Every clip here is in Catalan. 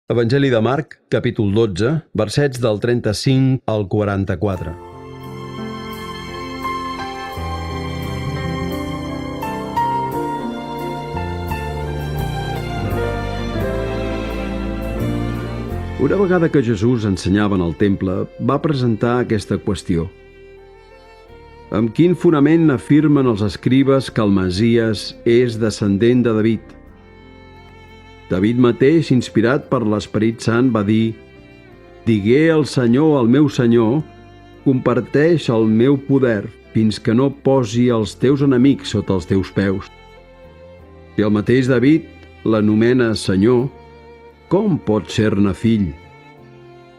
Evangeli de Marc, capítol 12, versets del 35 al 44. Una vegada que Jesús ensenyava en el temple, va presentar aquesta qüestió. Amb quin fonament afirmen els escribes que el Messies és descendent de David? David mateix, inspirat per l'Esperit Sant, va dir: «Digué el Senyor al meu Senyor, comparteix el meu poder fins que no posi els teus enemics sota els teus peus». Si el mateix David l'anomena Senyor, com pot ser-ne fill?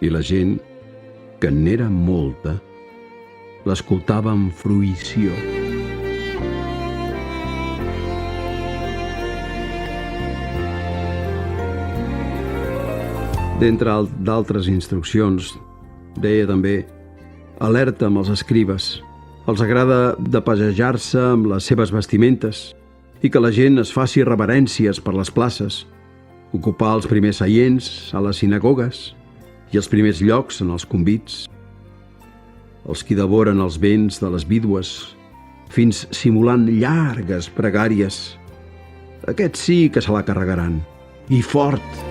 I la gent, que n'era molta, l'escoltava amb fruïció. D'entre d'altres instruccions, deia també: alerta amb els escribes. Els agrada de passejar-se amb les seves vestimentes i que la gent es faci reverències per les places, ocupar els primers seients a les sinagogues i els primers llocs en els convits. Els qui devoren els béns de les vídues, fins simulant llargues pregàries. Aquests sí que se la carregaran, i fort.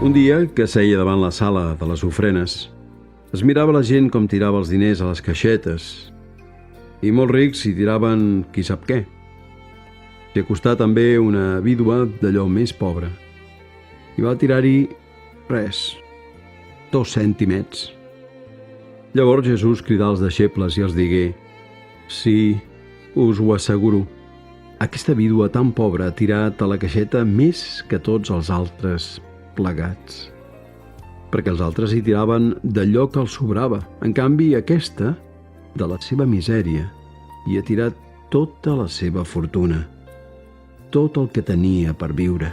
Un dia, que seia davant la sala de les ofrenes, es mirava la gent com tirava els diners a les caixetes, i molts rics hi tiraven qui sap què. S'hi acostà també una vídua d'allò més pobra, i va tirar-hi res, 2 cèntimets. Llavors Jesús cridà als deixebles i els digué: «Sí, us ho asseguro, aquesta vídua tan pobra ha tirat a la caixeta més que tots els altres plegats, perquè els altres hi tiraven d'allò que els sobrava. En canvi, aquesta, de la seva misèria, hi ha tirat tota la seva fortuna, tot el que tenia per viure».